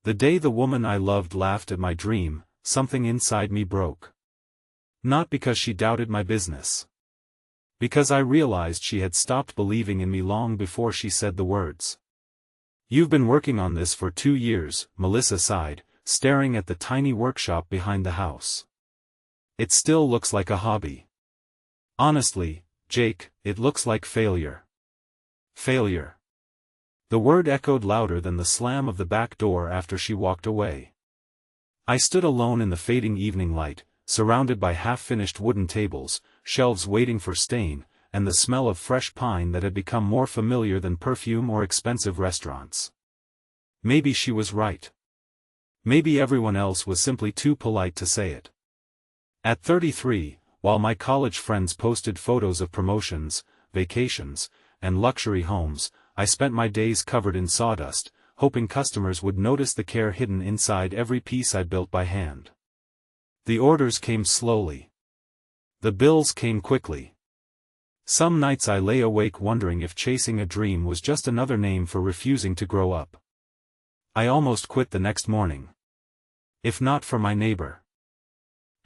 The day the woman I loved laughed at my dream, something inside me broke. Not because she doubted my business. Because I realized she had stopped believing in me long before she said the words. "You've been working on this for 2 years," Melissa sighed, staring at the tiny workshop behind the house. "It still looks like a hobby." "Honestly, Jake, it looks like failure." "Failure." The word echoed louder than the slam of the back door after she walked away. I stood alone in the fading evening light, surrounded by half-finished wooden tables, shelves waiting for stain, and the smell of fresh pine that had become more familiar than perfume or expensive restaurants. Maybe she was right. Maybe everyone else was simply too polite to say it. At 33, while my college friends posted photos of promotions, vacations, and luxury homes, I spent my days covered in sawdust, hoping customers would notice the care hidden inside every piece I built by hand. The orders came slowly. The bills came quickly. Some nights I lay awake wondering if chasing a dream was just another name for refusing to grow up. I almost quit the next morning. If not for my neighbor.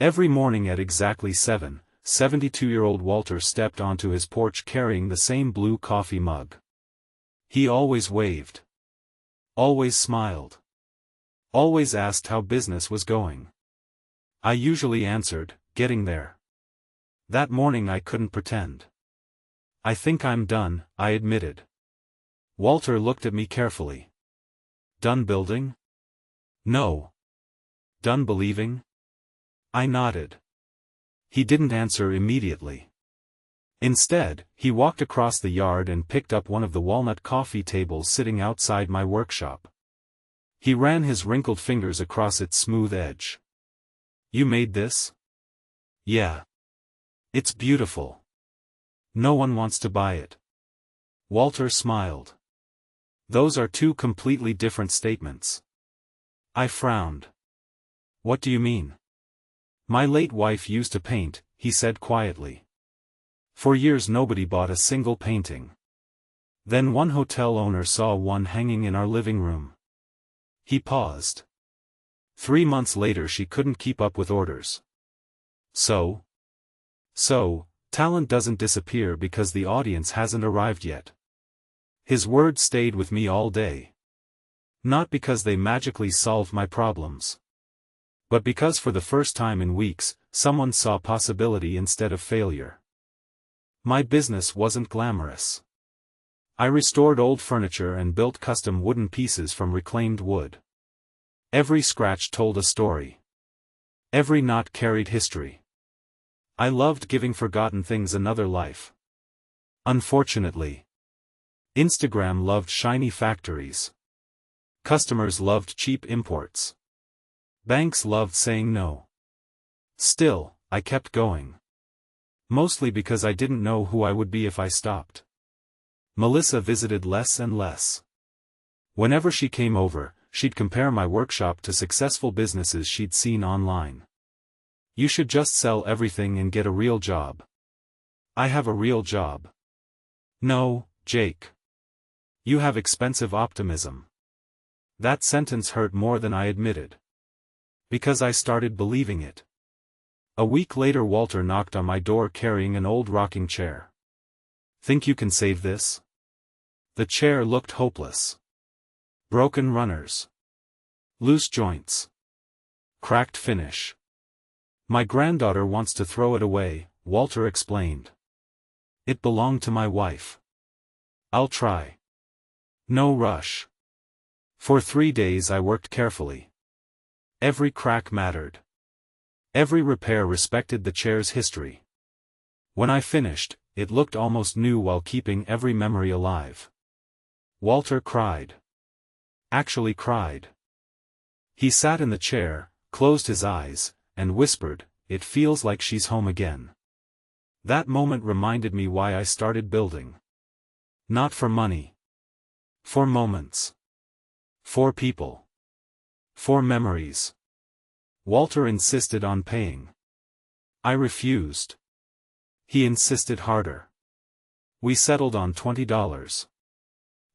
Every morning at exactly 7, 72-year-old Walter stepped onto his porch carrying the same blue coffee mug. He always waved. Always smiled. Always asked how business was going. I usually answered, "Getting there." That morning I couldn't pretend. "I think I'm done," I admitted. Walter looked at me carefully. "Done building?" "No." "Done believing?" I nodded. He didn't answer immediately. Instead, he walked across the yard and picked up one of the walnut coffee tables sitting outside my workshop. He ran his wrinkled fingers across its smooth edge. "You made this?" "Yeah. It's beautiful. No one wants to buy it." Walter smiled. "Those are two completely different statements." I frowned. "What do you mean?" "My late wife used to paint," he said quietly. "For years nobody bought a single painting. Then one hotel owner saw one hanging in our living room." He paused. 3 months later she couldn't keep up with orders. So, talent doesn't disappear because the audience hasn't arrived yet." His words stayed with me all day. Not because they magically solved my problems. But because for the first time in weeks, someone saw possibility instead of failure. My business wasn't glamorous. I restored old furniture and built custom wooden pieces from reclaimed wood. Every scratch told a story. Every knot carried history. I loved giving forgotten things another life. Unfortunately, Instagram loved shiny factories. Customers loved cheap imports. Banks loved saying no. Still, I kept going. Mostly because I didn't know who I would be if I stopped. Melissa visited less and less. Whenever she came over, she'd compare my workshop to successful businesses she'd seen online. "You should just sell everything and get a real job." "I have a real job." "No, Jake. You have expensive optimism." That sentence hurt more than I admitted. Because I started believing it. A week later Walter knocked on my door carrying an old rocking chair. "Think you can save this?" The chair looked hopeless. Broken runners. Loose joints. Cracked finish. "My granddaughter wants to throw it away," Walter explained. "It belonged to my wife." "I'll try." No rush. For 3 days I worked carefully. Every crack mattered. Every repair respected the chair's history. When I finished, it looked almost new while keeping every memory alive. Walter cried. Actually cried. He sat in the chair, closed his eyes, and whispered, "It feels like she's home again." That moment reminded me why I started building. Not for money. For moments. For people. For memories. Walter insisted on paying. I refused. He insisted harder. We settled on $20.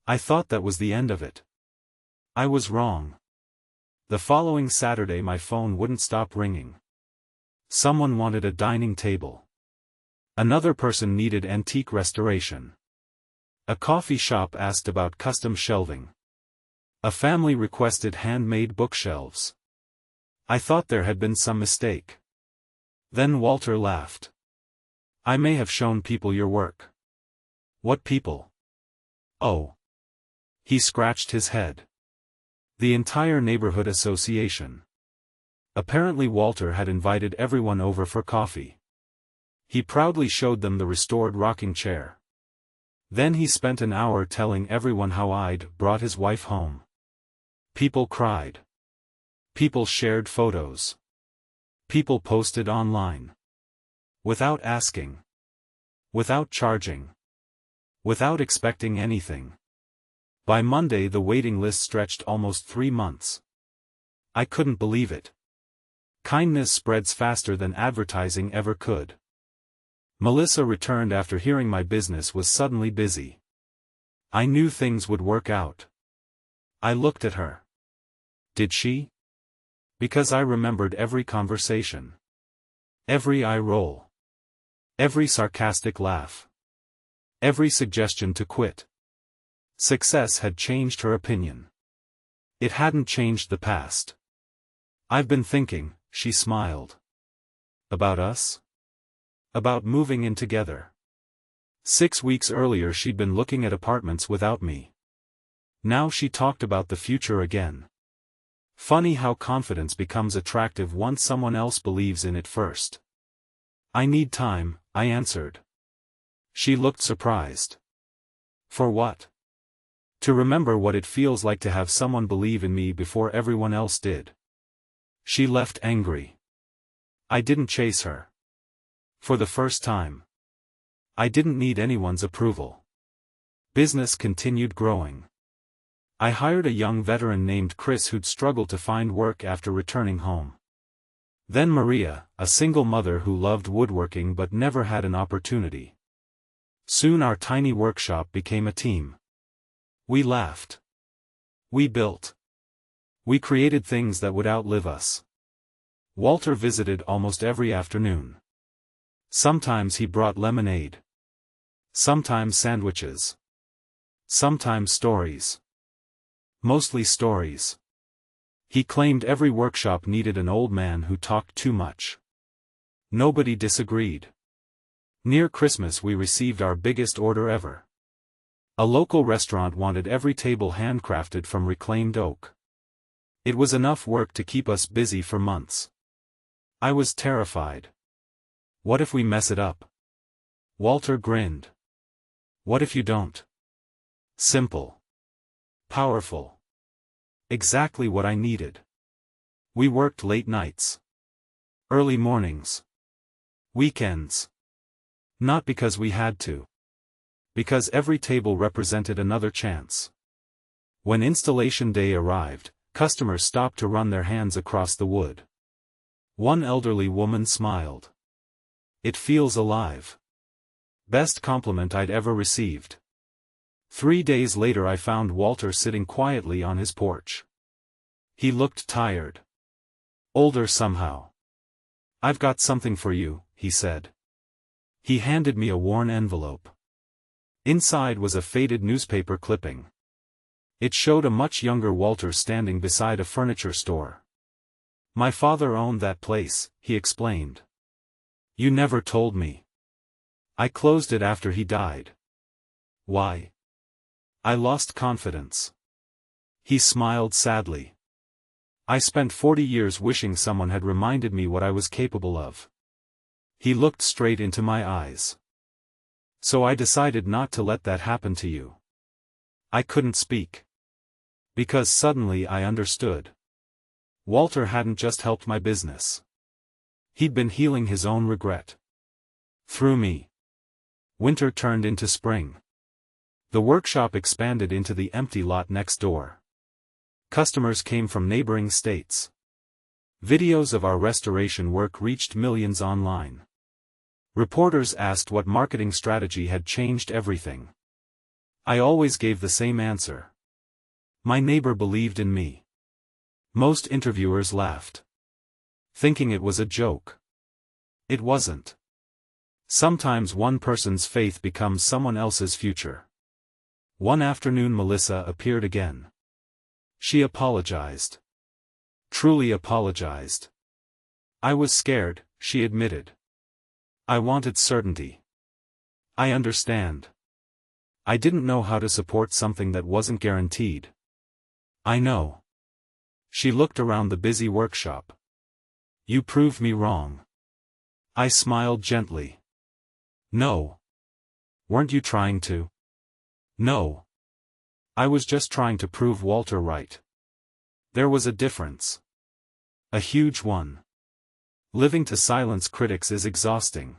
I thought that was the end of it. I was wrong. The following Saturday my phone wouldn't stop ringing. Someone wanted a dining table. Another person needed antique restoration. A coffee shop asked about custom shelving. A family requested handmade bookshelves. I thought there had been some mistake. Then Walter laughed. I may have shown people your work. What people? Oh. He scratched his head. The entire neighborhood association. Apparently Walter had invited everyone over for coffee. He proudly showed them the restored rocking chair. Then he spent an hour telling everyone how I'd brought his wife home. People cried. People shared photos. People posted online. Without asking. Without charging. Without expecting anything. By Monday the waiting list stretched almost 3 months. I couldn't believe it. Kindness spreads faster than advertising ever could. Melissa returned after hearing my business was suddenly busy. I knew things would work out. I looked at her. Did she? Because I remembered every conversation. Every eye roll. Every sarcastic laugh. Every suggestion to quit. Success had changed her opinion. It hadn't changed the past. I've been thinking, she smiled. About us? About moving in together. 6 weeks earlier she'd been looking at apartments without me. Now she talked about the future again. Funny how confidence becomes attractive once someone else believes in it first. I need time, I answered. She looked surprised. For what? To remember what it feels like to have someone believe in me before everyone else did. She left angry. I didn't chase her. For the first time. I didn't need anyone's approval. Business continued growing. I hired a young veteran named Chris who'd struggled to find work after returning home. Then Maria, a single mother who loved woodworking but never had an opportunity. Soon our tiny workshop became a team. We laughed. We built. We created things that would outlive us. Walter visited almost every afternoon. Sometimes he brought lemonade. Sometimes sandwiches. Sometimes stories. Mostly stories. He claimed every workshop needed an old man who talked too much. Nobody disagreed. Near Christmas we received our biggest order ever. A local restaurant wanted every table handcrafted from reclaimed oak. It was enough work to keep us busy for months. I was terrified. What if we mess it up? Walter grinned. What if you don't? Simple. Powerful. Exactly what I needed. We worked late nights. Early mornings. Weekends. Not because we had to. Because every table represented another chance. When installation day arrived, customers stopped to run their hands across the wood. One elderly woman smiled. It feels alive. Best compliment I'd ever received. 3 days later I found Walter sitting quietly on his porch. He looked tired. Older somehow. I've got something for you, he said. He handed me a worn envelope. Inside was a faded newspaper clipping. It showed a much younger Walter standing beside a furniture store. My father owned that place, he explained. You never told me. I closed it after he died. Why? I lost confidence. He smiled sadly. I spent 40 years wishing someone had reminded me what I was capable of. He looked straight into my eyes. So I decided not to let that happen to you. I couldn't speak. Because suddenly I understood. Walter hadn't just helped my business. He'd been healing his own regret. Through me. Winter turned into spring. The workshop expanded into the empty lot next door. Customers came from neighboring states. Videos of our restoration work reached millions online. Reporters asked what marketing strategy had changed everything. I always gave the same answer. My neighbor believed in me. Most interviewers laughed, thinking it was a joke. It wasn't. Sometimes one person's faith becomes someone else's future. One afternoon Melissa appeared again. She apologized. Truly apologized. I was scared, she admitted. I wanted certainty. I understand. I didn't know how to support something that wasn't guaranteed. I know. She looked around the busy workshop. You proved me wrong. I smiled gently. No. Weren't you trying to? No. I was just trying to prove Walter right. There was a difference. A huge one. Living to silence critics is exhausting.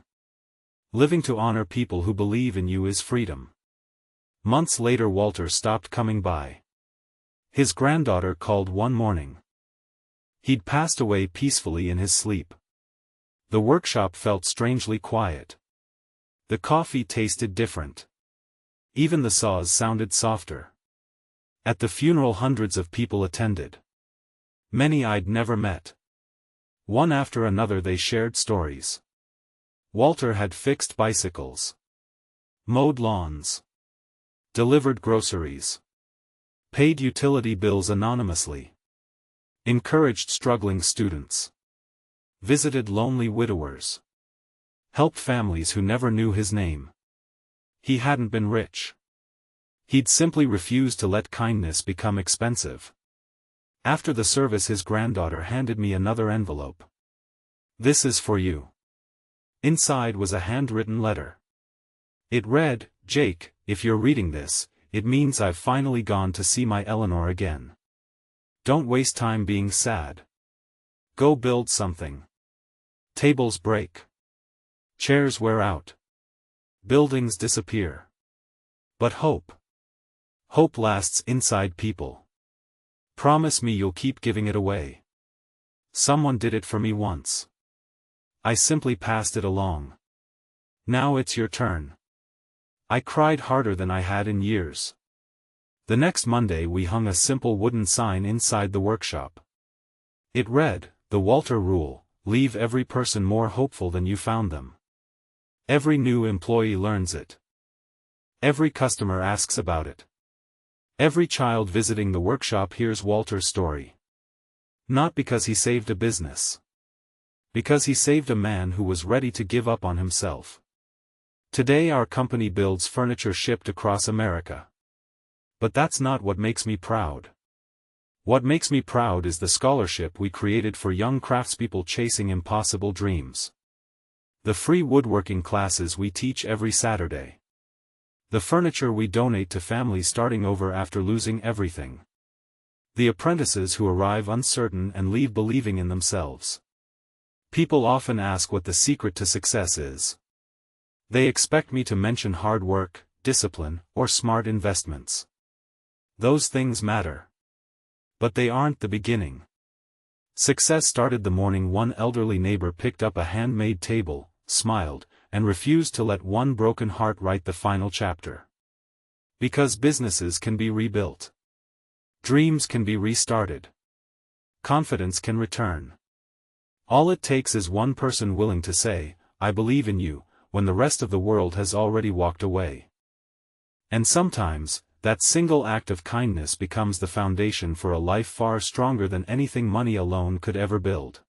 Living to honor people who believe in you is freedom. Months later Walter stopped coming by. His granddaughter called one morning. He'd passed away peacefully in his sleep. The workshop felt strangely quiet. The coffee tasted different. Even the saws sounded softer. At the funeral hundreds of people attended. Many I'd never met. One after another they shared stories. Walter had fixed bicycles, mowed lawns, delivered groceries, paid utility bills anonymously, encouraged struggling students, visited lonely widowers, helped families who never knew his name. He hadn't been rich. He'd simply refused to let kindness become expensive. After the service his granddaughter handed me another envelope. This is for you. Inside was a handwritten letter. It read, Jake, if you're reading this, it means I've finally gone to see my Eleanor again. Don't waste time being sad. Go build something. Tables break. Chairs wear out. Buildings disappear. But hope. Hope lasts inside people. Promise me you'll keep giving it away. Someone did it for me once. I simply passed it along. Now it's your turn. I cried harder than I had in years. The next Monday we hung a simple wooden sign inside the workshop. It read, The Walter Rule, leave every person more hopeful than you found them. Every new employee learns it. Every customer asks about it. Every child visiting the workshop hears Walter's story. Not because he saved a business. Because he saved a man who was ready to give up on himself. Today our company builds furniture shipped across America. But that's not what makes me proud. What makes me proud is the scholarship we created for young craftspeople chasing impossible dreams. The free woodworking classes we teach every Saturday. The furniture we donate to families starting over after losing everything. The apprentices who arrive uncertain and leave believing in themselves. People often ask what the secret to success is. They expect me to mention hard work, discipline, or smart investments. Those things matter. But they aren't the beginning. Success started the morning one elderly neighbor picked up a handmade table, smiled, and refused to let one broken heart write the final chapter. Because businesses can be rebuilt. Dreams can be restarted. Confidence can return. All it takes is one person willing to say, I believe in you, when the rest of the world has already walked away. And sometimes, that single act of kindness becomes the foundation for a life far stronger than anything money alone could ever build.